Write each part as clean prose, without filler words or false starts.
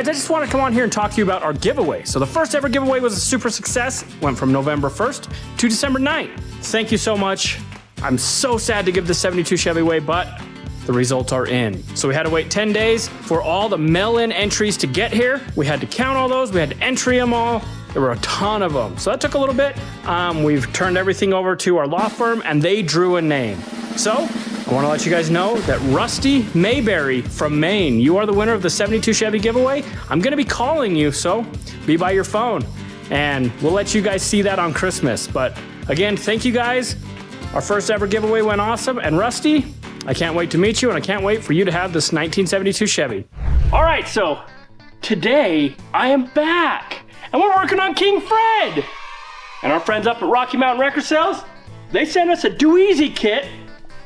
Guys, I just want to come on here and talk to you about our giveaway. So the first ever giveaway was a super success. Went from November 1st to December 9th. Thank you so much. I'm so sad to give the 72 Chevy away, but the results are in. So we had to wait 10 days for all the mail-in entries to get here. We had to count all those. We had to entry them all. There were a ton of them. So that took a little bit. We've turned everything over to our law firm and they drew a name. So I want to let you guys know that Rusty Mayberry from Maine, you are the winner of the 72 Chevy giveaway. I'm going to be calling you, so be by your phone. And we'll let you guys see that on Christmas. But again, thank you guys. Our first ever giveaway went awesome. And Rusty, I can't wait to meet you and I can't wait for you to have this 1972 Chevy. All right, so today I am back. And we're working on King Fred. And our friends up at Rocky Mountain Record Sales, they sent us a Do Easy kit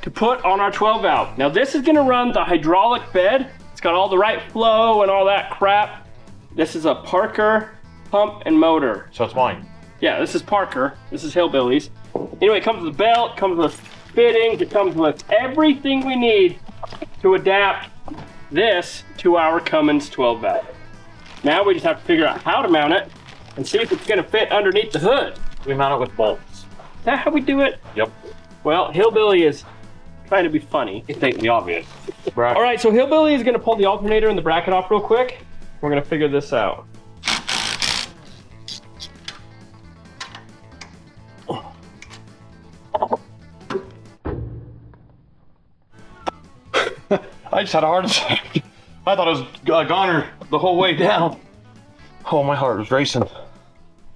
to put on our 12 valve. Now this is gonna run the hydraulic bed. It's got all the right flow and all that crap. This is a Parker pump and motor. So it's mine. Yeah, this is Parker. This is Hillbilly's. Anyway, it comes with a belt, comes with fittings, it comes with everything we need to adapt this to our Cummins 12 valve. Now we just have to figure out how to mount it and see if it's gonna fit underneath the hood. We mount it with bolts. Is that how we do it? Yep. Well, Hillbilly is trying to be funny. It's stating the obvious. All right, so Hillbilly is gonna pull the alternator and the bracket off real quick. We're gonna figure this out. I just had a heart attack. I thought it was a goner the whole way down. Oh, my heart was racing.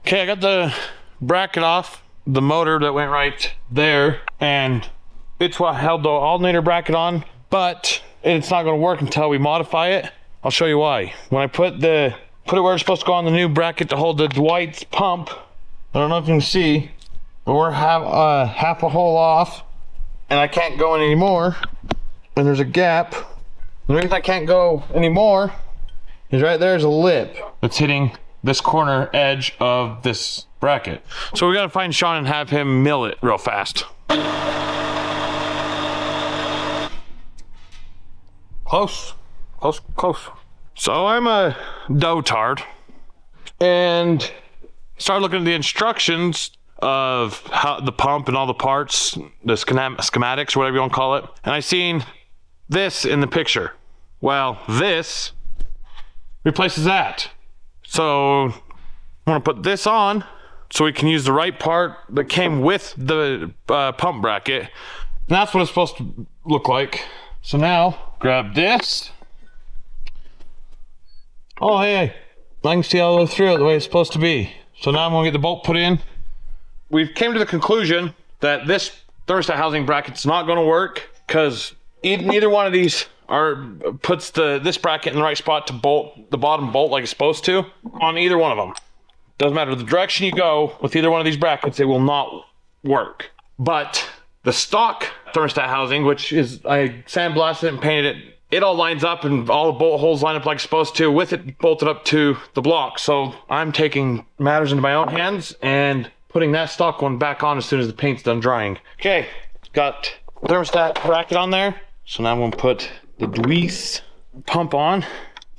Okay, I got the bracket off, the motor that went right there, and it's what held the alternator bracket on, but it's not gonna work until we modify it. I'll show you why. When I put it where it's supposed to go on the new bracket to hold the Dwight's pump, I don't know if you can see, but we're half a hole off, and I can't go in anymore, and there's a gap. The reason I can't go anymore is right there's a lip that's hitting this corner edge of this bracket. So we gotta find Sean and have him mill it real fast. Close, close, close. So I'm a dotard and started looking at the instructions of how the pump and all the parts, the schematics, whatever you want to call it. And I seen this in the picture. Well, this replaces that. So I'm gonna put this on so we can use the right part that came with the pump bracket. And that's what it's supposed to look like. So now, grab this. Oh, hey, I can see all the way through it the way it's supposed to be. So now I'm gonna get the bolt put in. We've came to the conclusion that this thermostat housing bracket's not gonna work because neither one of these puts this bracket in the right spot to bolt the bottom bolt like it's supposed to on either one of them. Doesn't matter the direction you go with either one of these brackets, it will not work. But the stock thermostat housing, which is, I sandblasted it and painted it, it all lines up and all the bolt holes line up like it's supposed to with it bolted up to the block. So I'm taking matters into my own hands and putting that stock one back on as soon as the paint's done drying. Okay, got thermostat bracket on there. So now I'm gonna put the Dweese pump on.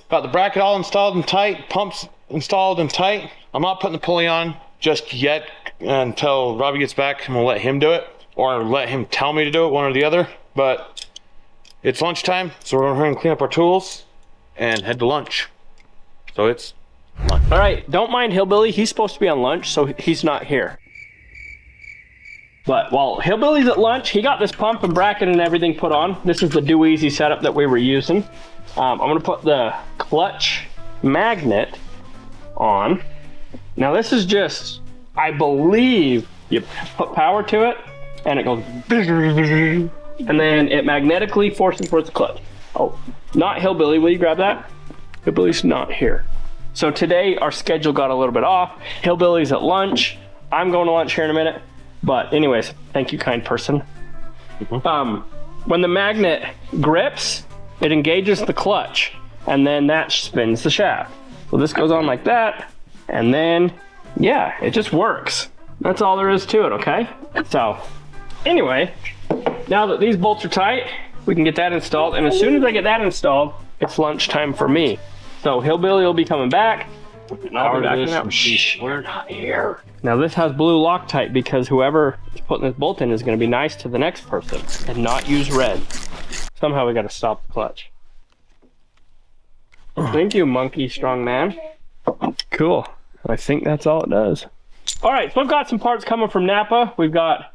Got the bracket all installed and tight, pumps installed and tight. I'm not putting the pulley on just yet until Robbie gets back. I'm gonna let him do it or let him tell me to do it, one or the other. But it's lunchtime, so we're gonna clean up our tools and head to lunch. So it's lunch. All right, don't mind Hillbilly. He's supposed to be on lunch, so he's not here. But while Hillbilly's at lunch, he got this pump and bracket and everything put on. This is the Do Easy setup that we were using. I'm gonna put the clutch magnet on. Now this is just, I believe you put power to it and it goes and then it magnetically forces towards the clutch. Oh, not Hillbilly, will you grab that? Hillbilly's not here. So today our schedule got a little bit off. Hillbilly's at lunch. I'm going to lunch here in a minute. But anyways, thank you, kind person. When the magnet grips, it engages the clutch and then that spins the shaft. So this goes on like that and then, yeah, it just works. That's all there is to it, okay? So anyway, now that these bolts are tight, we can get that installed. And as soon as I get that installed, it's lunchtime for me. So Hillbilly will be coming back. And I'll be Power backing this out. machine. We're not here. Now this has blue Loctite because whoever is putting this bolt in is going to be nice to the next person and not use red. Somehow we got to stop the clutch. Thank you, monkey strong man. Cool. I think that's all it does. All right, so I've got some parts coming from Napa. We've got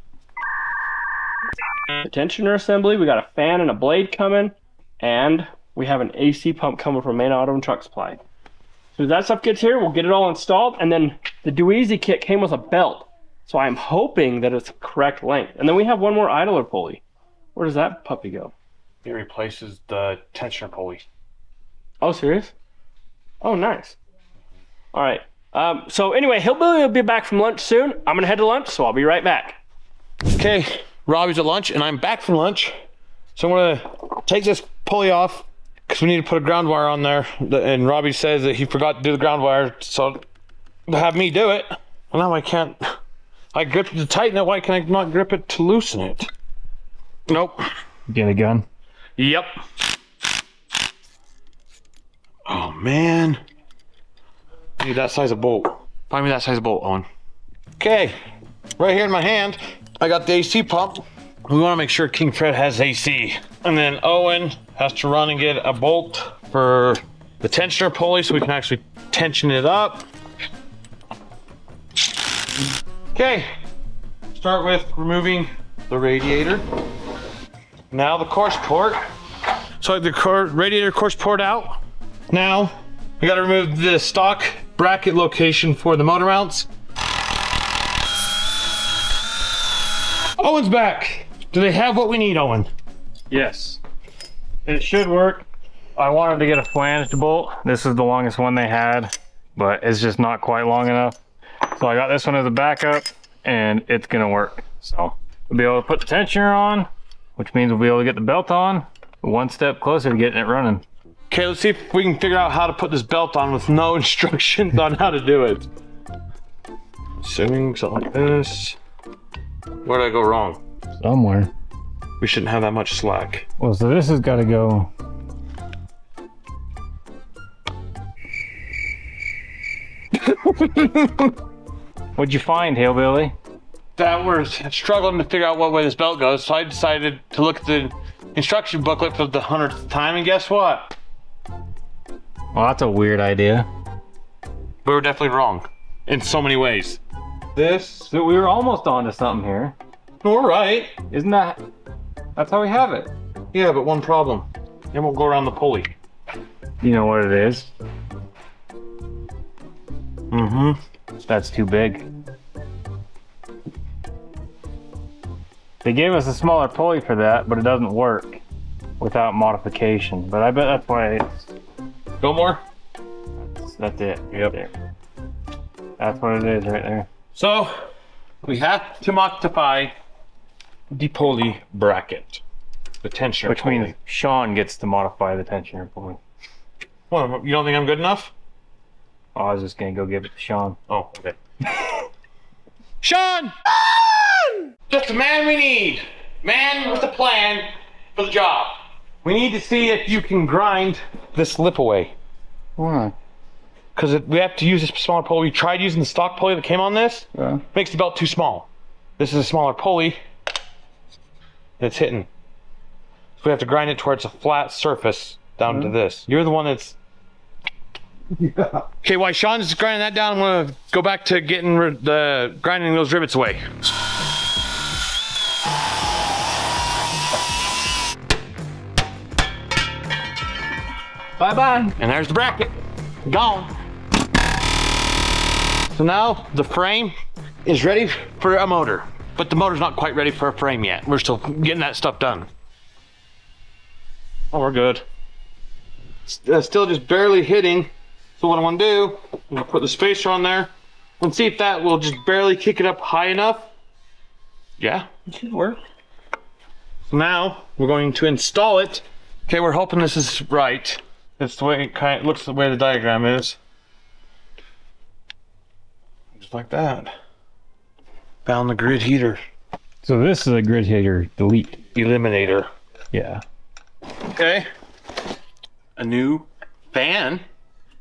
a tensioner assembly. We got a fan and a blade coming, and we have an AC pump coming from Main Auto and Truck Supply. So as that stuff gets here, we'll get it all installed, and then the Do Easy kit came with a belt. So I'm hoping that it's the correct length. And then we have one more idler pulley. Where does that puppy go? It replaces the tensioner pulley. Oh, serious? Oh, nice. All right. So anyway, Hillbilly will be back from lunch soon. I'm gonna head to lunch, so I'll be right back. Okay, Robbie's at lunch and I'm back from lunch. So I'm gonna take this pulley off because we need to put a ground wire on there. And Robbie says that he forgot to do the ground wire, so to have me do it. Well, now I can't. I grip it to tighten it. Why can I not grip it to loosen it? Nope. Get a gun. Yep. Oh man. I need that size of bolt. Find me that size of bolt, Owen. Okay, right here in my hand, I got the AC pump. We want to make sure King Fred has AC. And then Owen has to run and get a bolt for the tensioner pulley so we can actually tension it up. Okay, start with removing the radiator. Now the course port. So the radiator course port out. Now we got to remove the stock bracket location for the motor mounts. Owen's back. Do they have what we need, Owen? Yes. It should work. I wanted to get a flanged bolt. This is the longest one they had, but it's just not quite long enough. So I got this one as a backup, and it's gonna work. So we'll be able to put the tensioner on, which means we'll be able to get the belt on. One step closer to getting it running. Okay, let's see if we can figure out how to put this belt on with no instructions on how to do it. Assuming something like this. Where did I go wrong? Somewhere. We shouldn't have that much slack. Well, so this has got to go. What'd you find, Hillbilly? That we're struggling to figure out what way this belt goes, so I decided to look at the instruction booklet for the 100th time, and guess what? Well, that's a weird idea. We were definitely wrong in so many ways. So we were almost onto something here. We're right. Isn't that? That's how we have it. Yeah, but one problem. It won't go around the pulley. You know what it is? Mm-hmm. That's too big. They gave us a smaller pulley for that, but it doesn't work without modification. But I bet that's why it's... Go more? That's it. Yep. There. That's what it is right there. So, we have to modify the pulley bracket. The tensioner Which pulley. means Sean gets to modify the tensioner pulley. What, you don't think I'm good enough? Oh, I was just gonna go give it to Sean. Oh, okay. Sean! Just the man we need. Man with a plan for the job. We need to see if you can grind this lip away. Why? Because we have to use this smaller pulley. We tried using the stock pulley that came on this. Yeah. Makes the belt too small. This is a smaller pulley that's hitting. So we have to grind it towards a flat surface down to this. You're the one that's... Yeah. Okay, while Sean's grinding that down, I'm gonna go back to getting grinding those rivets away. Bye-bye. And there's the bracket. Gone. So now the frame is ready for a motor. But the motor's not quite ready for a frame yet. We're still getting that stuff done. Oh, we're good. Still just barely hitting. So what I want to do, I'm going to put the spacer on there and see if that will just barely kick it up high enough. Yeah, it should work. So now we're going to install it. Okay, we're hoping this is right. That's the way it kind of looks, the way the diagram is. Just like that. Found the grid heater. So this is a grid heater delete. Eliminator. Yeah. Okay. A new fan.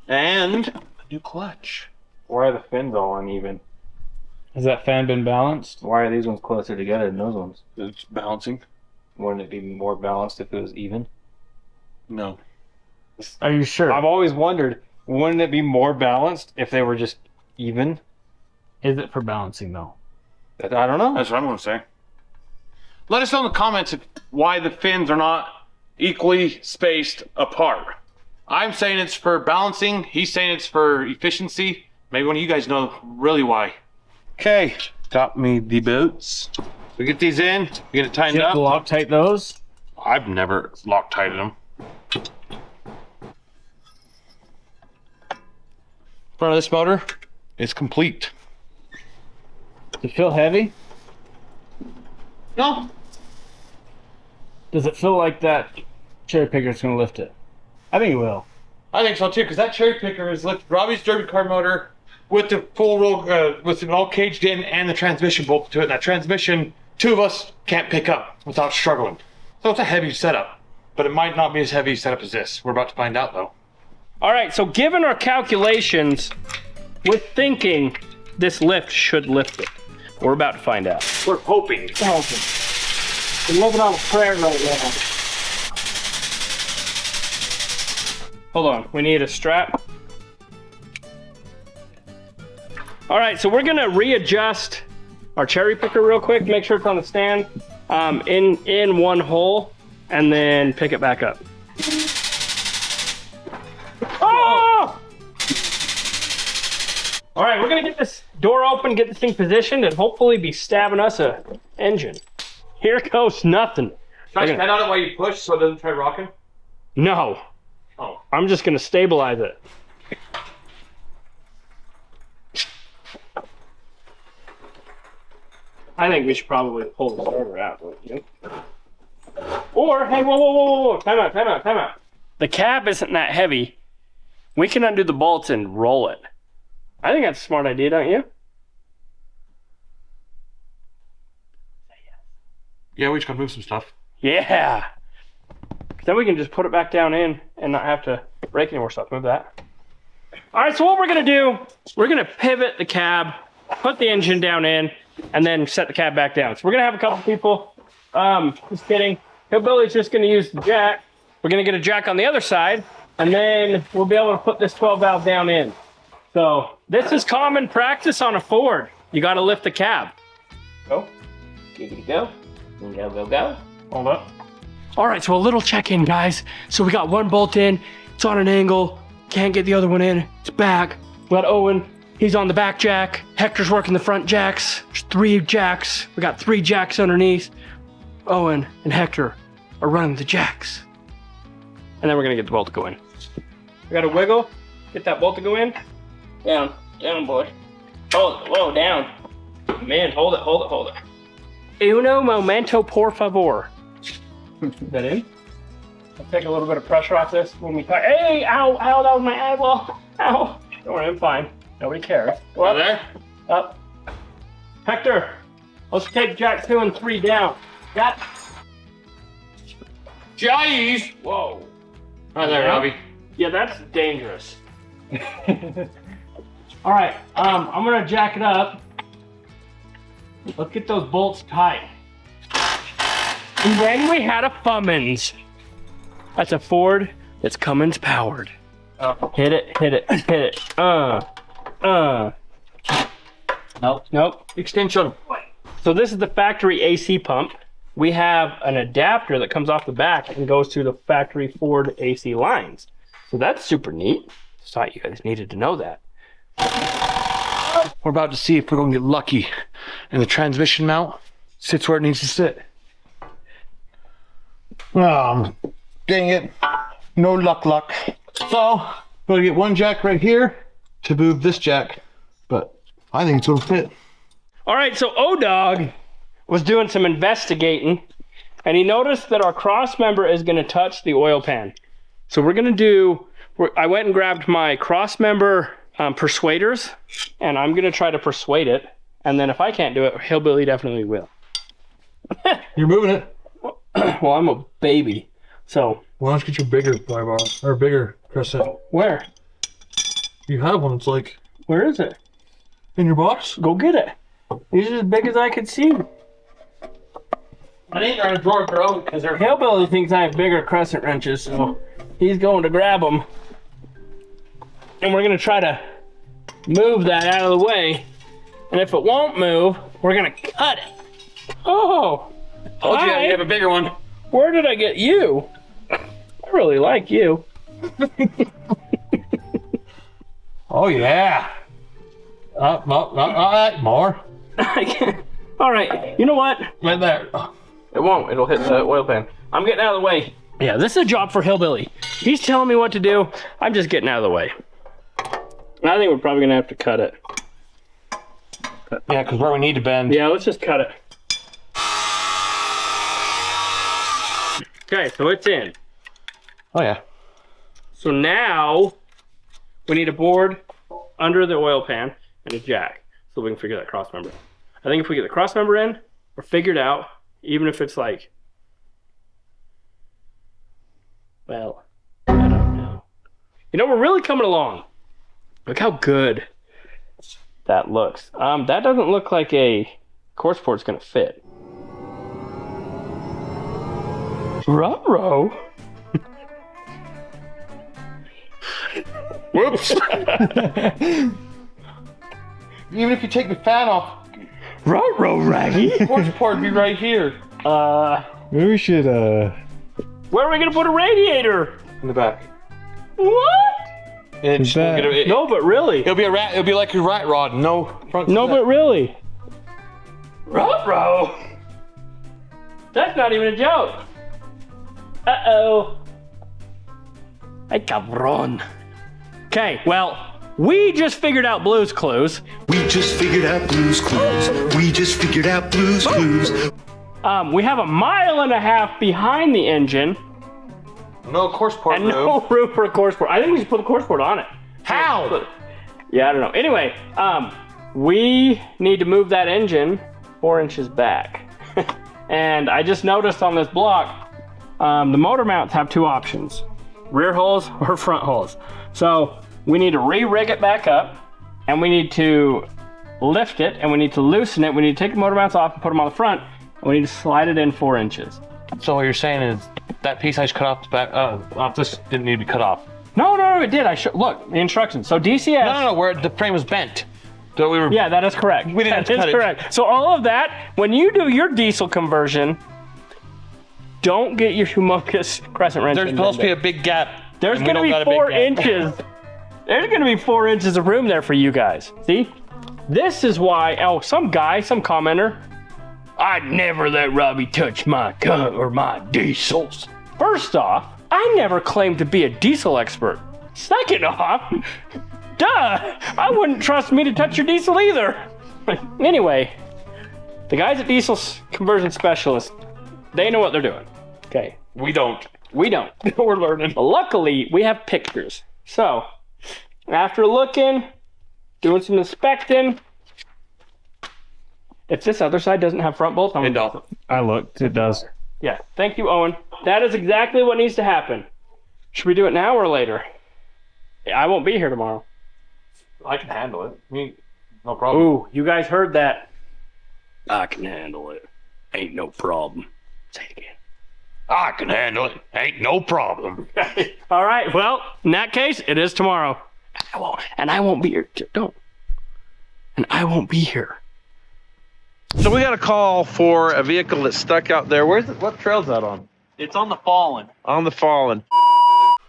And a new clutch. Why are the fins all uneven? Has that fan been balanced? Why are these ones closer together than those ones? It's balancing. Wouldn't it be more balanced if it was even? No. Are you sure? I've always wondered, wouldn't it be more balanced if they were just even? Is it for balancing though? I don't know. That's what I'm going to say. Let us know in the comments why the fins are not equally spaced apart. I'm saying it's for balancing. He's saying it's for efficiency. Maybe one of you guys know really why. Okay, got me the boots. We get these in, we get it tightened You have up. to Loctite those? I've never Loctited them. Front of this motor is complete. Does it feel heavy? No. Does it feel like that cherry picker is going to lift it? I think it will. I think so too, because that cherry picker is lifted Robbie's derby car motor with the full roll, with it all caged in and the transmission bolted to it. And that transmission, two of us can't pick up without struggling. So it's a heavy setup, but it might not be as heavy a setup as this. We're about to find out though. All right, so given our calculations, we're thinking this lift should lift it. We're about to find out. We're hoping. We're living on a prayer right now. Hold on, we need a strap. All right, so we're gonna readjust our cherry picker real quick, make sure it's on the stand, in one hole, and then pick it back up. Oh! All right, we're gonna get this door open, get this thing positioned, and hopefully be stabbing us a engine. Here goes nothing. Should I stand on it while you push so it doesn't try rocking? No. Oh. I'm just gonna stabilize it. I think we should probably pull the starter out, wouldn't you? Or, hey, whoa, time out. The cab isn't that heavy. We can undo the bolts and roll it. I think that's a smart idea, don't you? Yeah, we just gotta move some stuff. Yeah. Then we can just put it back down in and not have to break any more stuff. Move that. All right, so what we're gonna do, we're gonna pivot the cab, put the engine down in, and then set the cab back down. So we're gonna have a couple people, just kidding. Hillbilly's just gonna use the jack. We're gonna get a jack on the other side, and then we'll be able to put this 12 valve down in. So this is common practice on a Ford. You gotta lift the cab. Go, giggity go, go. Hold up. All right, so a little check-in, guys. So we got one bolt in, it's on an angle, can't get the other one in, it's back. We got Owen, he's on the back jack. Hector's working the front jacks. There's 3 jacks. We got 3 jacks underneath. Owen and Hector are running the jacks. And then we're gonna get the bolt to go in. We gotta wiggle, get that bolt to go in. Down, boy. Hold it, whoa, down. Man, hold it. Uno momento, por favor. Is that in? I'll take a little bit of pressure off this when we talk. Hey, ow, that was my eyeball. Ow. Don't worry, I'm fine. Nobody cares. Go up, there? Up. Hector, let's take jack 2 and 3 down. Got Jeez! Whoa. Right there, Robbie. Yeah, that's dangerous. All right, I'm gonna jack it up. Let's get those bolts tight. And then we had a Cummins. That's a Ford that's Cummins powered. Hit it. Nope. Extension. So this is the factory AC pump. We have an adapter that comes off the back and goes to the factory Ford AC lines. So that's super neat. Just thought you guys needed to know that. We're about to see if we're going to get lucky and the transmission mount sits where it needs to sit. Dang it. No luck. So, we're going to get one jack right here to move this jack, but I think it's going to fit. All right, so O-Dog was doing some investigating and he noticed that our Crossmember is going to touch the oil pan. So we're going to do, I went and grabbed my Crossmember persuaders and I'm going to try to persuade it. And then if I can't do it, Hillbilly definitely will. You're moving it. Well, I'm a baby. So Why don't you get your bigger fly bar, or bigger crescent? where? You have one. It's like Where is it? in your box. Go get it. These are as big as I could see. I think they're in a drawer of their own because they're. Hillbilly thinks I have bigger crescent wrenches, so he's going to grab them. And we're gonna try to move that out of the way. And if it won't move, we're gonna cut it. Oh, Told you hi. you have a bigger one. Where did I get you? I really like you. Oh yeah. More. All right, you know what? Right there. It won't. It'll hit the oil pan. I'm getting out of the way. Yeah, this is a job for Hillbilly. He's telling me what to do. I'm just getting out of the way. I think we're probably gonna have to cut it. Yeah, because where we need to bend. Yeah, let's just cut it. Okay, so it's in. Oh yeah. So now we need a board under the oil pan and a jack so we can figure that cross member out. I think if we get the cross member in, we're figured out, even if it's like, well, I don't know. You know, we're really coming along. Look how good that looks. That doesn't look like a course port's gonna fit. Ruh-roh. Whoops. Even if you take the fan off, Ruh-roh, Raggy. the horse part would be right here. Maybe we should, Where are we gonna put a radiator? In the back. What? And Is that- No, but really. It'll be a rat. It'll be like your rat rod. No front. No, set. but really. Ruh-roh. That's not even a joke. Uh-oh. Ay, cabron. Okay, well, we just figured out Blue's Clues. We just figured out Blue's Clues. We just figured out Blue's Clues. We have 1.5 miles behind the engine No course part. and no room for a course board. I think we should put the course board on it. How? Yeah, I don't know. Anyway, we need to move that engine 4 inches back. And I just noticed on this block, the motor mounts have 2 options. Rear holes or front holes. So we need to re-rig it back up, and we need to lift it, and we need to loosen it. We need to take the motor mounts off and put them on the front, and we need to slide it in 4 inches. So what you're saying is that piece I just cut off the back. Off this didn't need to be cut off. No, it did. Look, the instructions. So DCS. No, where the frame was bent. So we were. Yeah, that is correct. We didn't have to That cut is it. correct. So all of that, when you do your diesel conversion, don't get your humongous crescent wrench. There's supposed to be a big gap. There's and we going to don't be got a big 4 gap. inches. There's going to be 4 inches of room there for you guys. See? This is why, some commenter, I'd never let Robbie touch my gun or my diesels. First off, I never claimed to be a diesel expert. Second off, duh, I wouldn't trust me to touch your diesel either. Anyway, the guys at Diesel Conversion Specialists, they know what they're doing. Okay. We don't. We don't. We're learning. But luckily, we have pictures. So, after looking, doing some inspecting, if this other side doesn't have front bolts, It don't. I looked, it does. Yeah, thank you, Owen. That is exactly what needs to happen. Should we do it now or later? I won't be here tomorrow. I can handle it. No problem. Ooh, you guys heard that. I can handle it. Ain't no problem. Say it again. I can handle it. Ain't no problem. All right, well, in that case, it is tomorrow. And I won't be here. Don't. And I won't be here. So we got a call for a vehicle that's stuck out there. What trail's that on? It's on the Fallen. On the Fallen.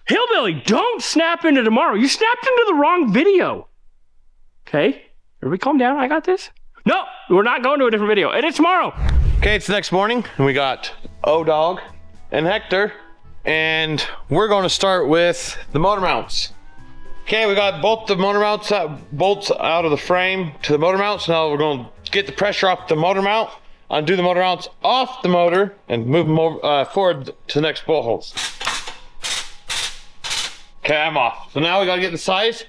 Hillbilly, don't snap into tomorrow. You snapped into the wrong video. Okay? Everybody calm down. I got this. No, we're not going to a different video. It is tomorrow. Okay, it's the next morning, and we got O-Dog and Hector, and we're going to start with the motor mounts. Okay, we got both the motor mounts bolts out of the frame to the motor mounts. Now we're going to get the pressure off the motor mount, undo the motor mounts off the motor, and move them over, forward to the next bolt holes. Okay, I'm off. So now we got to get the size,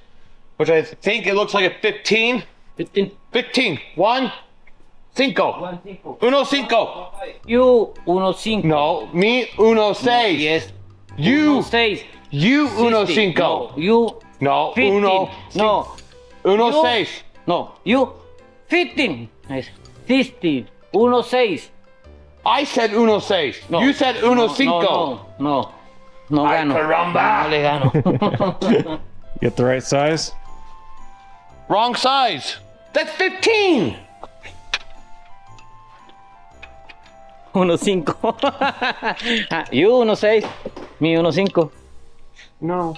which I think it looks like a 15. 15. 1, 5. Uno cinco. You, 1.5. No, me uno seis. Yes. You, 1.6. you uno 60. cinco. No, you No, 15. uno. No. Uno You- seis. No. You. 15. 16. Uno seis. I said uno seis. No. You said uno No, cinco. No. No Ay, gano. caramba. No le gano. Get the right size. Wrong size. That's 15. Uno cinco. You uno seis. Me uno cinco. No.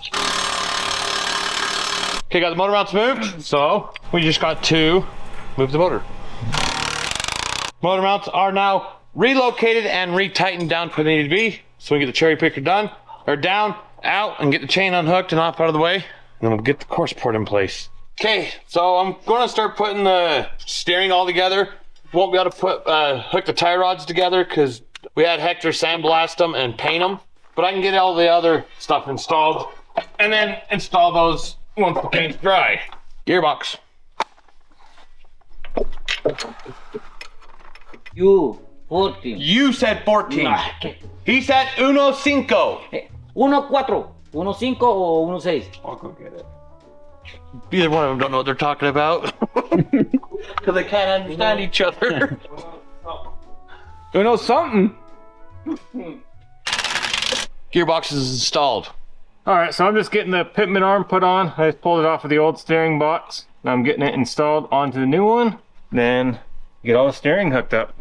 Okay, got the motor mounts moved. So we just got to move the motor. Motor mounts are now relocated and retightened down to where they need to be. So we get the cherry picker done, or down, out, and get the chain unhooked and off out of the way. And then we'll get the course port in place. Okay, so I'm gonna start putting the steering all together. Won't be able to put hook the tie rods together because we had Hector sandblast them and paint them. But I can get all the other stuff installed and then install those once the paint's dry. Gearbox. You 14. You said 14. Nah. He said uno cinco. Uno cuatro. Uno cinco o uno seis. I'll go get it. Either one of them don't know what they're talking about. Because they can't understand each other. Uno something. Gearbox is installed. All right, so I'm just getting the pitman arm put on. I just pulled it off of the old steering box. Now I'm getting it installed onto the new one. Then get all the steering hooked up.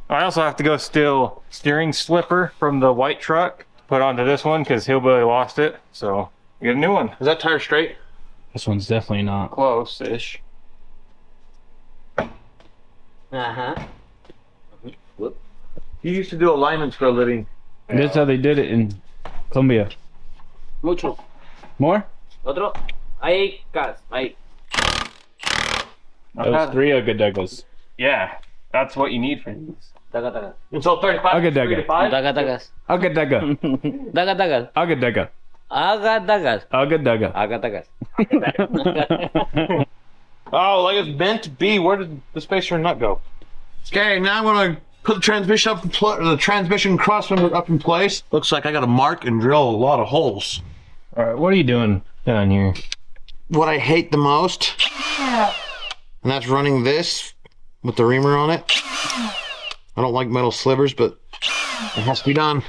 I also have to go steal steering slipper from the white truck, put onto this one because Hillbilly lost it. So get a new one. Is that tire straight? This one's definitely not. Close-ish. Uh-huh. You used to do alignments for a living. That's how they did it in Colombia. Mucho. More? Otro. Ahí, gas. Ahí. Those 3 Agadegas. Yeah, that's what you need for these. Daga, daga. Until 35. Agadega. 35? Daga, dagas. Agadega. Daga, dagas. Agadega. Aga, dagas. Agadega. Aga, dagas. Oh, like it's meant to be. Where did the spacer nut go? Okay, now I'm gonna put the transmission up, the transmission crossmember up in place. Looks like I got to mark and drill a lot of holes. All right, what are you doing down here? What I hate the most, and that's running this with the reamer on it. I don't like metal slivers, but it has to be done.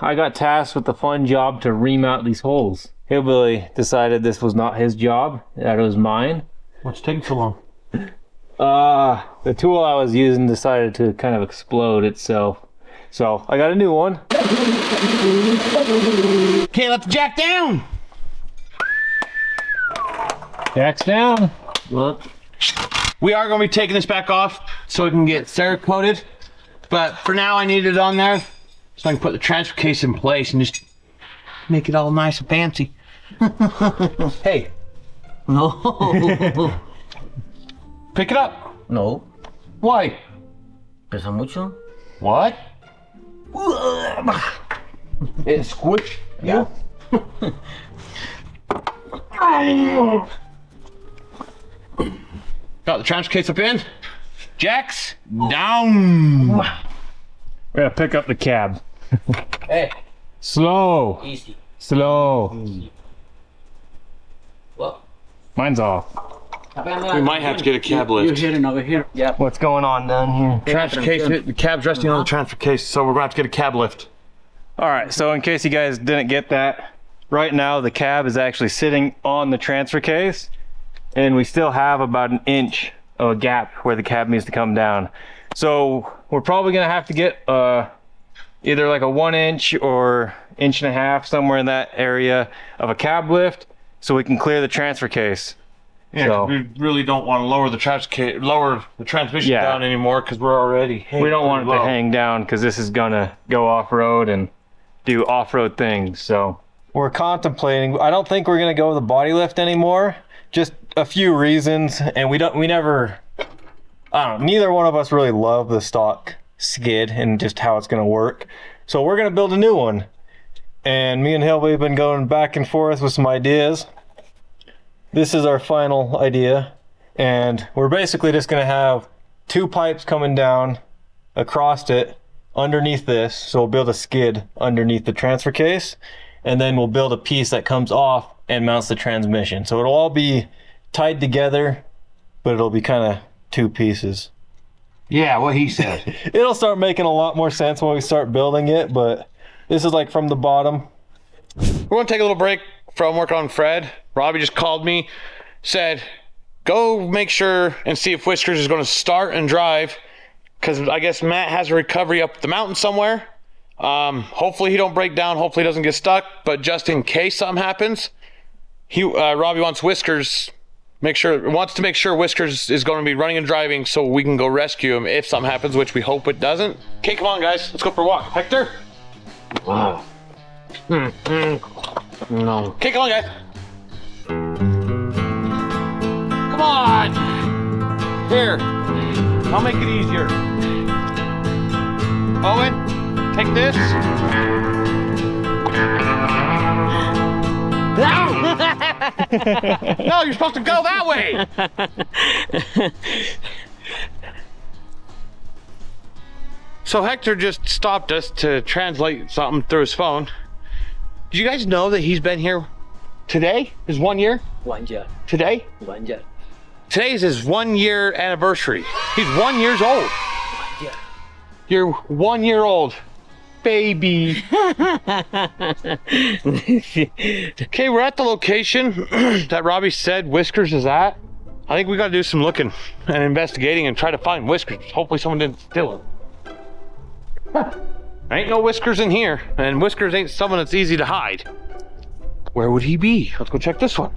I got tasked with the fun job to remount these holes. Hillbilly decided this was not his job, that it was mine. What's taking so long? The tool I was using decided to kind of explode itself. So I got a new one. Okay, let the jack down. Jack's down. What? We are going to be taking this back off so we can get Cerakoted. But for now, I need it on there so I can put the transfer case in place and just make it all nice and fancy. Hey, No. pick it up. No. Why? Pesa mucho. What? It squished. Yeah. Got the transfer case up in. Jacks down. We're gonna pick up the cab. Hey. Slow. Easy. Slow. What? Mine's off. We might have to get a cab lift. You're here over here. Yeah. What's going on down here? Transfer case, the cab's resting on the transfer case, so we're gonna have to get a cab lift. All right, so in case you guys didn't get that, right now the cab is actually sitting on the transfer case, and we still have about an inch of a gap where the cab needs to come down. So we're probably gonna have to get either like a 1 inch or 1.5 inches, somewhere in that area of a cab lift, so we can clear the transfer case. Yeah, So- we really don't want to lower the transmission Yeah. down anymore because we're already. We don't want it to low. hang down because this is gonna go off-road and do off-road things. So we're contemplating. I don't think we're gonna go with a body lift anymore. Just a few reasons, and we never. I don't know. Neither one of us really love the stock skid and just how it's gonna work. So we're gonna build a new one. And me and Hillbilly have been going back and forth with some ideas. This is our final idea, and we're basically just gonna have 2 pipes coming down across it, underneath this. So we'll build a skid underneath the transfer case, and then we'll build a piece that comes off and mounts the transmission. So it'll all be tied together, but it'll be kind of two pieces. Yeah, what he said. It'll start making a lot more sense when we start building it, but this is like from the bottom. We're gonna take a little break from working on Fred. Robbie just called me, said, go make sure and see if Whiskers is gonna start and drive, because I guess Matt has a recovery up the mountain somewhere. Hopefully he don't break down, hopefully he doesn't get stuck, but just in case something happens, Robbie wants Whiskers, wants to make sure Whiskers is going to be running and driving so we can go rescue him if something happens, which we hope it doesn't. Okay, come on guys, let's go for a walk. Hector? Wow. No. Okay, come on guys. Come on! Here, I'll make it easier. Owen, take this. No, you're supposed to go that way. So Hector just stopped us to translate something through his phone. Did you guys know that he's been here today? Is 1 year? 1 year. Today? 1 year. Today is his 1 year anniversary. He's 1 year old. 1 year. You're 1 year old. Baby. Okay, we're at the location that Robbie said Whiskers is at. I think we gotta do some looking and investigating and try to find Whiskers. Hopefully someone didn't steal him. Ain't no Whiskers in here, and Whiskers ain't someone that's easy to hide. Where would he be? Let's go check this one.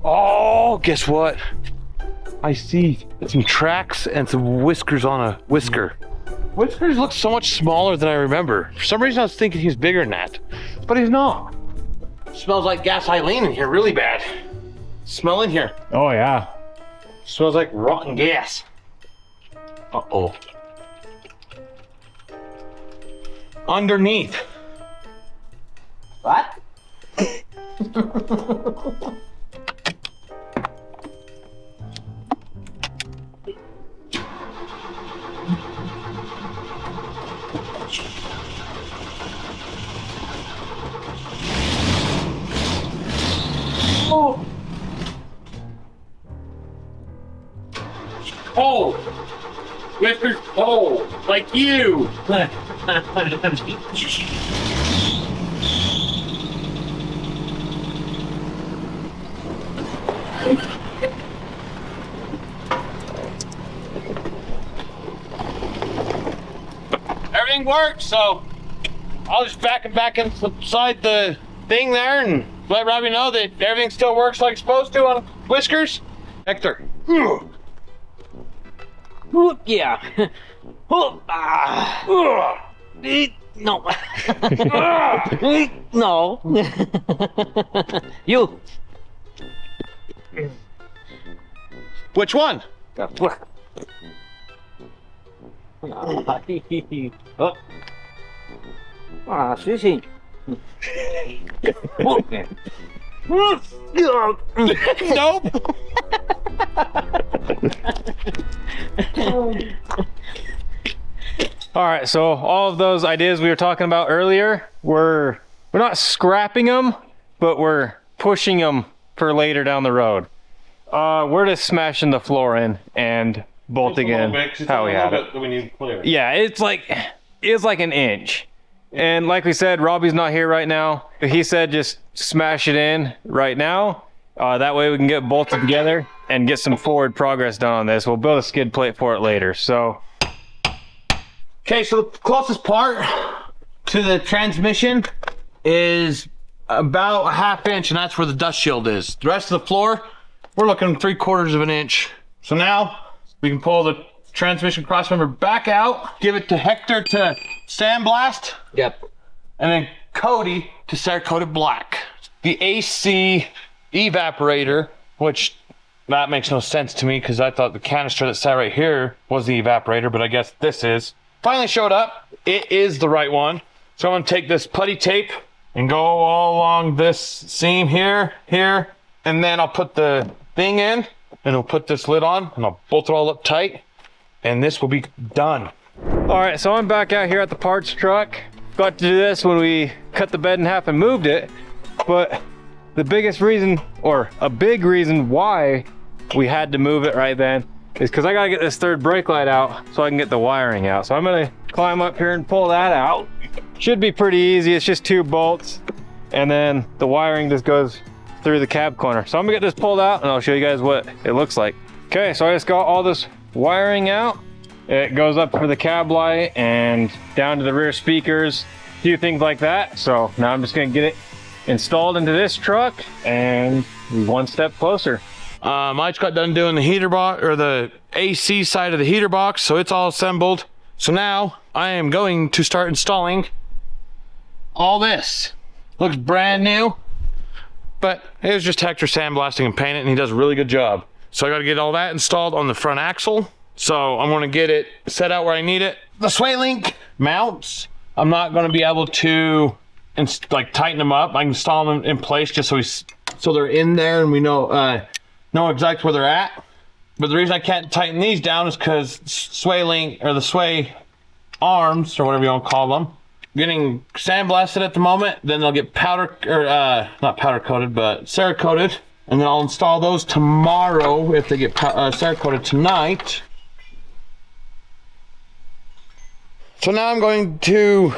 Oh, guess what? I see some tracks and some whiskers on a whisker. Whiskers look so much smaller than I remember. For some reason I was thinking he's bigger than that, but he's not. Smells like gasoline in here really bad. Smell in here. Oh yeah. Smells like rotten gas. Uh-oh. Underneath. What? Oh! Oh! Whiskers, oh! Like you! Everything works, so I'll just back inside the thing there and let Robbie know that everything still works like it's supposed to on Whiskers. Hector. Yeah. No. No. You. Which one? Oh. Ah, sí, sí. Nope. All right, so all of those ideas we were talking about earlier, we're not scrapping them, but we're pushing them for later down the road. We're just smashing the floor in and bolting in how we have it. Yeah, it's like an inch. And like we said, Robbie's not here right now. He said just smash it in right now. That way we can get bolted together and get some forward progress done on this. We'll build a skid plate for it later. So, okay, so the closest part to the transmission is about a ½ inch, and that's where the dust shield is. The rest of the floor, we're looking 3/4 of an inch. So now we can pull the transmission crossmember back out, give it to Hector to sandblast. Yep. And then Cody to Cerakote it black. The AC evaporator, which that makes no sense to me because I thought the canister that sat right here was the evaporator, but I guess this is. Finally showed up. It is the right one. So I'm gonna take this putty tape and go all along this seam here, and then I'll put the thing in, and I'll put this lid on, and I'll bolt it all up tight. and this will be done. All right, so I'm back out here at the parts truck. Got to do this when we cut the bed in half and moved it, but the biggest reason, or a big reason why we had to move it right then, is because I gotta get this third brake light out so I can get the wiring out. So I'm gonna climb up here and pull that out. Should be pretty easy, it's just 2 bolts, and then the wiring just goes through the cab corner. So I'm gonna get this pulled out and I'll show you guys what it looks like. Okay, so I just got all this wiring out. It goes up for the cab light and down to the rear speakers, a few things like that. So now I'm just gonna get it installed into this truck and one step closer. I just got done doing the heater box, or the AC side of the heater box, so it's all assembled. So now I am going to start installing all this. Looks brand new, but it was just Hector sandblasting and painting, and he does a really good job. So I got to get all that installed on the front axle. So I'm going to get it set out where I need it. The sway link mounts, I'm not going to be able to like tighten them up. I can install them in place just so they're in there and we know exactly where they're at. But the reason I can't tighten these down is because sway link, or the sway arms, or whatever you want to call them, getting sandblasted at the moment. Then they'll get powder, or not powder coated, but Cerakoted. And then I'll install those tomorrow if they get Cerakoted tonight. So now I'm going to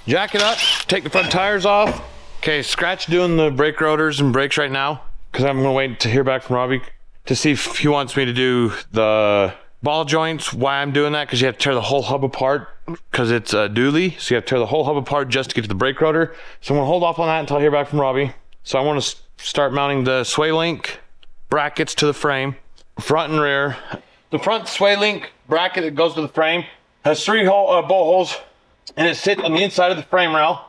jack it up, take the front tires off. Okay, Scratch doing the brake rotors and brakes right now, because I'm gonna wait to hear back from Robbie to see if he wants me to do the ball joints. Why I'm doing that, because you have to tear the whole hub apart, because it's a dually, so you have to tear the whole hub apart just to get to the brake rotor. So I'm gonna hold off on that until I hear back from Robbie. So I want to start mounting the sway link brackets to the frame, front and rear. The front sway link bracket that goes to the frame has 3 bolt holes, and it sits on the inside of the frame rail.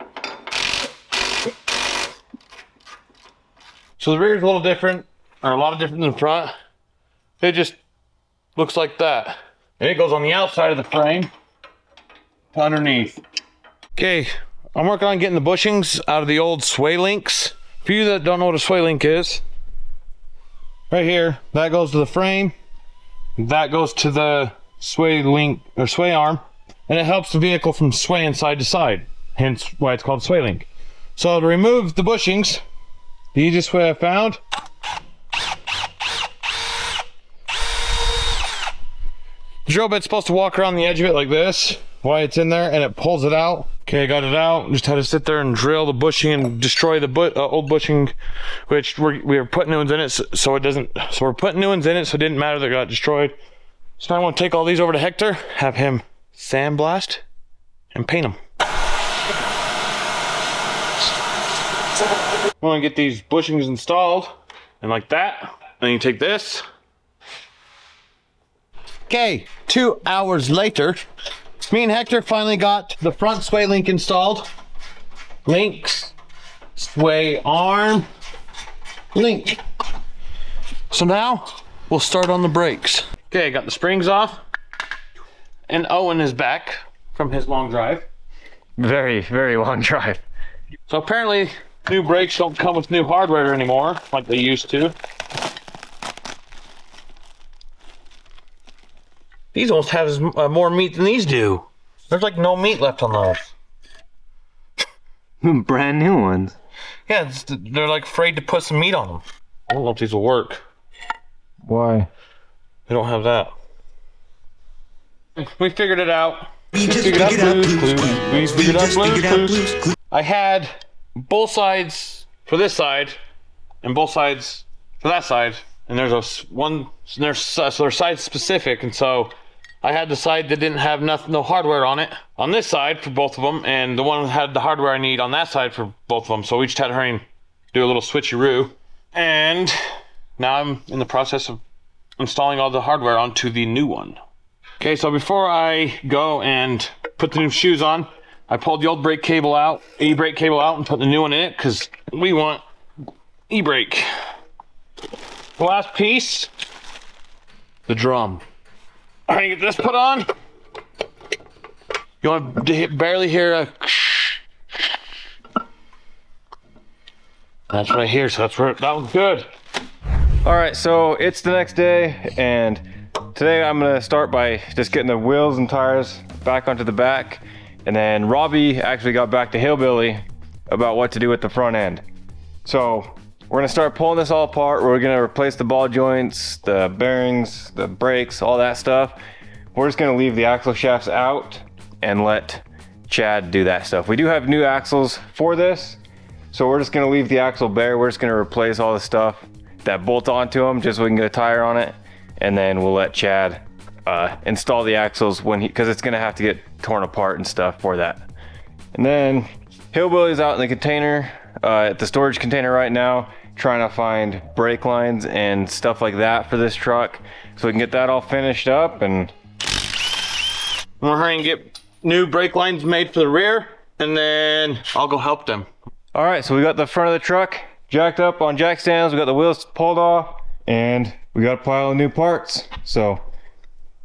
So the rear is a little different, or a lot different than the front. It just looks like that. And it goes on the outside of the frame to underneath. Okay, I'm working on getting the bushings out of the old sway links. For you that don't know what a sway link is, right here, that goes to the frame, that goes to the sway link, or sway arm, and it helps the vehicle from swaying side to side, hence why it's called sway link. So to remove the bushings, the easiest way I found, the drill bit's supposed to walk around the edge of it like this, while it's in there, and it pulls it out. Okay, I got it out. Just had to sit there and drill the bushing and destroy the old bushing, which we are putting new ones in it, so it doesn't. So we're putting new ones in it, so it didn't matter that it got destroyed. So now I want to take all these over to Hector, have him sandblast, and paint them. I want to get these bushings installed, and like that. Then you take this. Okay, 2 hours later, me and Hector finally got the front sway link installed. Links, sway arm, link. So now we'll start on the brakes. Okay, I got the springs off, and Owen is back from his long drive. Very, very long drive. So apparently new brakes don't come with new hardware anymore like they used to. These almost have more meat than these do. There's like no meat left on those. Brand new ones. Yeah, they're like afraid to put some meat on them. I don't know if these will work. Why? They don't have that. We figured it out. We just figured out Blue's Clues. We figured out Blue's Blue's Clues. I had both sides for this side and both sides for that side, and there's so they're side specific, and so I had the side that didn't have no hardware on it on this side for both of them, and the one that had the hardware I need on that side for both of them. So we just had to hurry and do a little switcheroo, and now I'm in the process of installing all the hardware onto the new one. Okay, so before I go and put the new shoes on, I pulled the old brake cable out, e-brake cable out, and put the new one in it, because we want e-brake. The last piece, the drum. I'm gonna get this put on. You want to barely hear a that's right here, so that's where that one's good. All right, so it's the next day, and today I'm gonna start by just getting the wheels and tires back onto the back, and then Robbie actually got back to Hillbilly about what to do with the front end. So we're gonna start pulling this all apart. We're gonna replace the ball joints, the bearings, the brakes, all that stuff. We're just gonna leave the axle shafts out and let Chad do that stuff. We do have new axles for this, so we're just gonna leave the axle bare. We're just gonna replace all the stuff that bolts onto them just so we can get a tire on it, and then we'll let Chad install the axles because it's gonna have to get torn apart and stuff for that. And then Hillbilly's out in the container, at the storage container right now, trying to find brake lines and stuff like that for this truck, so we can get that all finished up. And We're hurrying to get new brake lines made for the rear, and then I'll go help them. all right, so we got the front of the truck jacked up on jack stands. We got the wheels pulled off, and we got a pile of new parts. So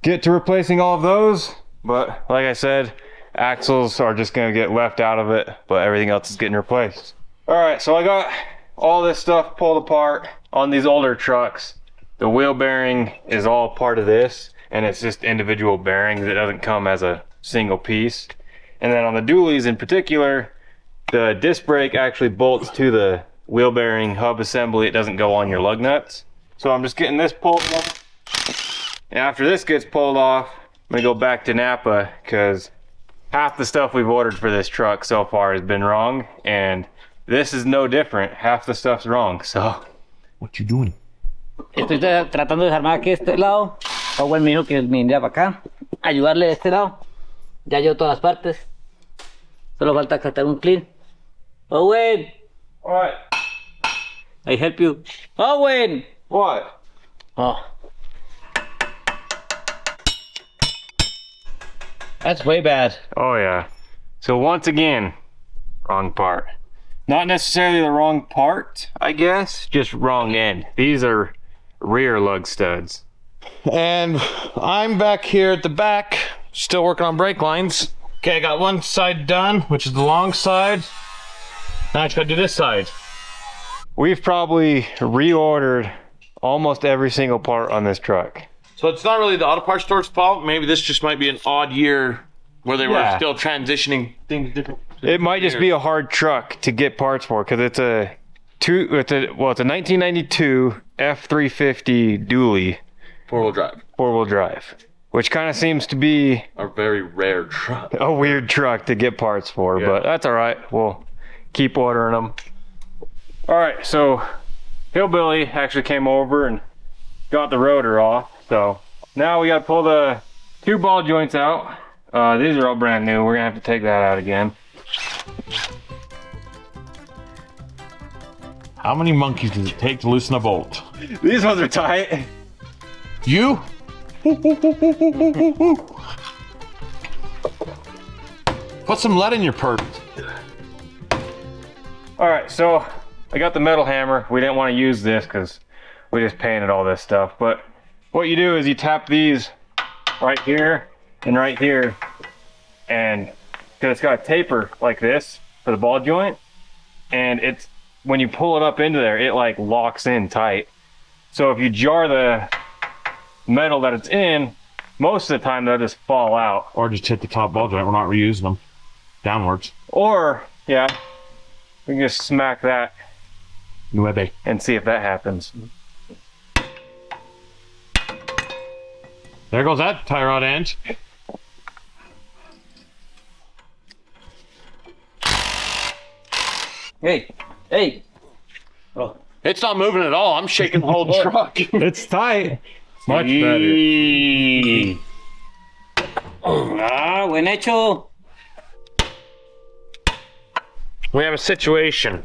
get to replacing all of those. But like I said, axles are just gonna get left out of it, but everything else is getting replaced. All right, so I got all this stuff pulled apart on these older trucks. The wheel bearing is all part of this, and it's just individual bearings. It doesn't come as a single piece. And then on the dualies in particular, the disc brake actually bolts to the wheel bearing hub assembly. It doesn't go on your lug nuts. So I'm just getting this pulled off. And after this gets pulled off, I'm gonna go back to Napa, because half the stuff we've ordered for this truck so far has been wrong, and this is no different. Half the stuff's wrong, so. What you doing? Estoy tratando de desarmar aquí este lado. Owen me dijo que viniera para acá. Ayudarle de este lado. Ya yo todas las partes. Solo falta captar un clean. Owen! What? I help you. Owen! What? Oh. That's way bad. Oh yeah. So once again, wrong part. Not necessarily the wrong part, I guess, just wrong end. These are rear lug studs. And I'm back here at the back, still working on brake lines. Okay, I got one side done, which is the long side. Now I just gotta do this side. We've probably reordered almost every single part on this truck. So it's not really the auto parts store's fault. Maybe this just might be an odd year where they were Yeah. still transitioning things different. It might just be a hard truck to get parts for, because it's a 1992 F350 dually Four-wheel drive. four-wheel drive, which kind of seems to be A very rare truck. a weird truck to get parts for, but that's all right. We'll keep ordering them. All right, so Hillbilly actually came over and got the rotor off. So now we got to pull the two ball joints out. These are all brand new. We're gonna have to take that out again. How many monkeys does it take to loosen a bolt? These ones are tight. You? Put some lead in your purse. All right, so I got the metal hammer. We didn't want to use this because we just painted all this stuff. But what you do is you tap these right here and right here, and because it's got a taper like this for the ball joint, and it's when you pull it up into there, it like locks in tight. So if you jar the metal that it's in, most of the time they'll just fall out. Or just hit the top ball joint. We're not reusing them. Downwards. Or yeah, we can just smack that Nueve. and see if that happens. There goes that tie rod end. Hey! Hey! Oh. It's not moving at all. I'm shaking the whole truck. It's tight. Much better. Ah, buen hecho! We have a situation.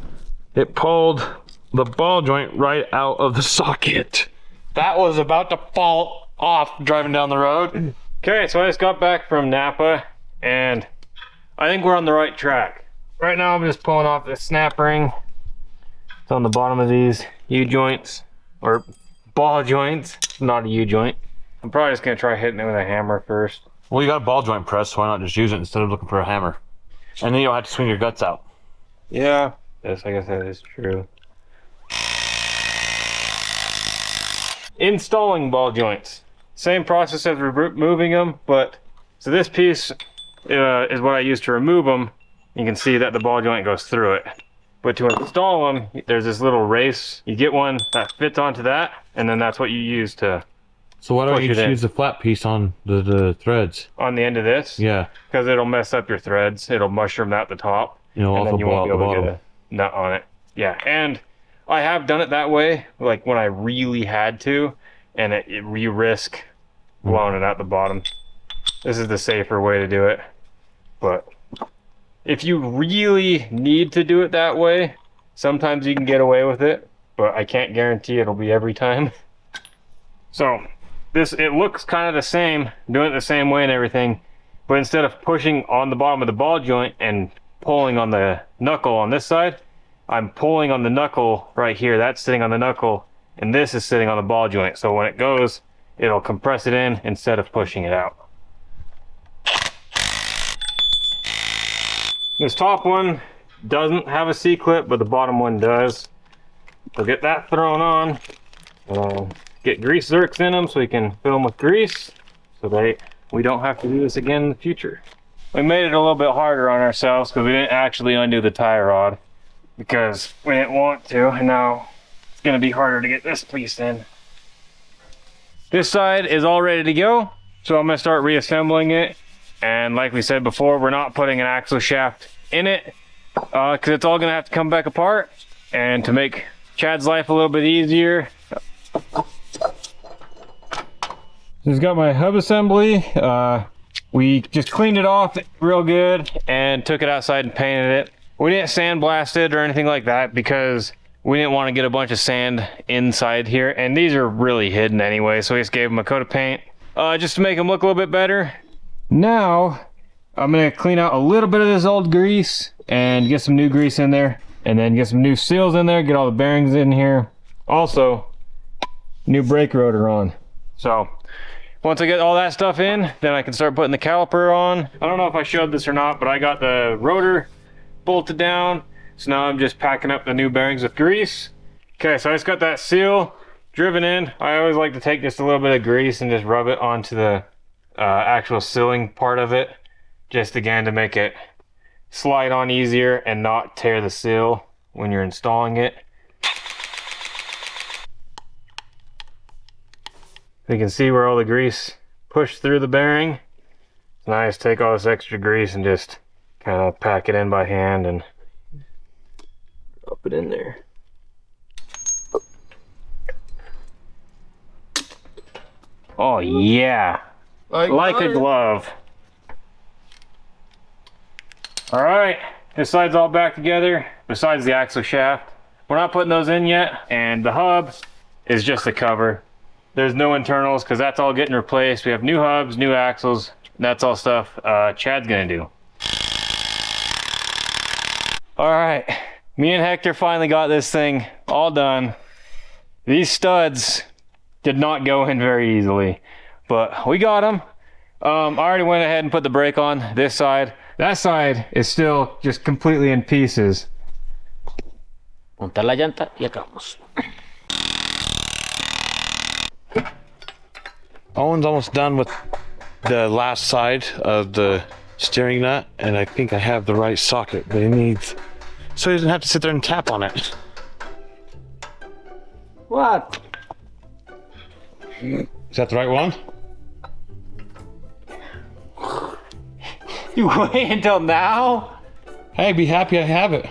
It pulled the ball joint right out of the socket. That was about to fall off driving down the road. Okay, so I just got back from Napa, and I think we're on the right track. Right now I'm just pulling off the snap ring. It's on the bottom of these U-joints, or ball joints, not a U-joint. I'm probably just gonna try hitting it with a hammer first. Well, you got a ball joint press, so why not just use it instead of looking for a hammer? And then you'll have to swing your guts out. Yeah, yes, I guess that is true. Installing ball joints. Same process as removing them, but so this piece is what I use to remove them. You can see that the ball joint goes through it. But to install them, there's this little race. You get one that fits onto that, and then that's what you use to So why don't you push it just in. use the flat piece on the threads? On the end of this. Yeah. Because it'll mess up your threads. It'll mushroom out the top. You know, and off then the you won't be able to bottom. get a nut on it. Yeah, and I have done it that way, like when I really had to, and you risk blowing it out the bottom. This is the safer way to do it. But if you really need to do it that way, sometimes you can get away with it, but I can't guarantee it'll be every time. So it looks kind of the same, doing it the same way and everything, but instead of pushing on the bottom of the ball joint and pulling on the knuckle on this side, I'm pulling on the knuckle right here. That's sitting on the knuckle, and this is sitting on the ball joint. So when it goes, it'll compress it in instead of pushing it out. This top one doesn't have a C-clip, but the bottom one does. We'll get that thrown on. Get grease zerks in them so we can fill them with grease, so we don't have to do this again in the future. We made it a little bit harder on ourselves because we didn't actually undo the tie rod because we didn't want to, and now it's going to be harder to get this piece in. This side is all ready to go, so I'm going to start reassembling it. And like we said before, we're not putting an axle shaft in it because it's all going to have to come back apart. And to make Chad's life a little bit easier, he's got my hub assembly. We just cleaned it off real good and took it outside and painted it. We didn't sandblast it or anything like that because we didn't want to get a bunch of sand inside here. And these are really hidden anyway, so we just gave them a coat of paint just to make them look a little bit better. Now, I'm gonna clean out a little bit of this old grease and get some new grease in there, and then get some new seals in there, get all the bearings in here. Also, new brake rotor on. So, once I get all that stuff in, then I can start putting the caliper on. I don't know if I showed this or not, but I got the rotor bolted down. So now I'm just packing up the new bearings with grease. Okay, so I just got that seal driven in. I always like to take just a little bit of grease and just rub it onto the actual sealing part of it, just again to make it slide on easier and not tear the seal when you're installing it. You can see where all the grease pushed through the bearing. So now I just take all this extra grease and just kind of pack it in by hand and drop it in there. Oh yeah, like a glove. All right, this side's all back together, besides the axle shaft. We're not putting those in yet, and the hub is just a cover. There's no internals, because that's all getting replaced. We have new hubs, new axles, that's all stuff Chad's gonna do. All right, me and Hector finally got this thing all done. These studs did not go in very easily, but we got them. I already went ahead and put the brake on this side. That side is still just completely in pieces. Montar la llanta y acabamos. Owen's almost done with the last side of the steering nut, and I think I have the right socket that he needs, so he doesn't have to sit there and tap on it. What? Is that the right one? You wait until now? Hey, be happy I have it.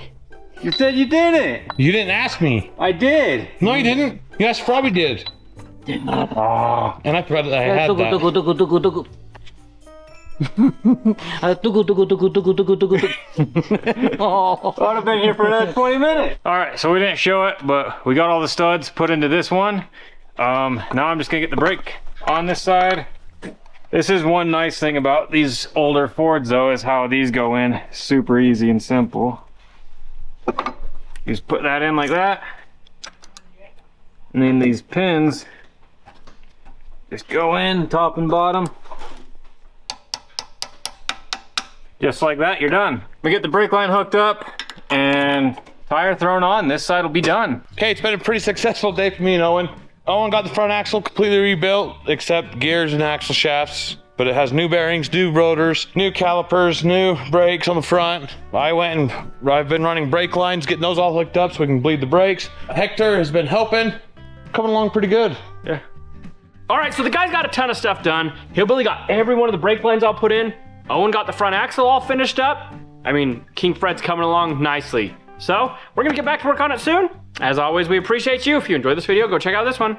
You said you didn't. You didn't ask me. I did. No, you didn't. You asked Robbie did. Oh. And I forgot that I had that. Tuku, tuku, tuku, tuku. Tuku, tuku, tuku, tuku, tuku, tuku. Oh. I would have been here for another 20 minutes. All right, so we didn't show it, but we got all the studs put into this one. Now I'm just gonna get the brake on this side. This is one nice thing about these older Fords though, is how these go in super easy and simple. You just put that in like that. And then these pins just go in top and bottom. Just like that, you're done. We get the brake line hooked up and tire thrown on. This side will be done. Okay, it's been a pretty successful day for me and Owen. Owen got the front axle completely rebuilt, except gears and axle shafts. But it has new bearings, new rotors, new calipers, new brakes on the front. I've been running brake lines, getting those all hooked up so we can bleed the brakes. Hector has been helping, coming along pretty good. Yeah. All right, so the guy's got a ton of stuff done. Hillbilly got every one of the brake lines all put in. Owen got the front axle all finished up. I mean, King Fred's coming along nicely. So we're gonna get back to work on it soon. As always, we appreciate you. If you enjoyed this video, go check out this one.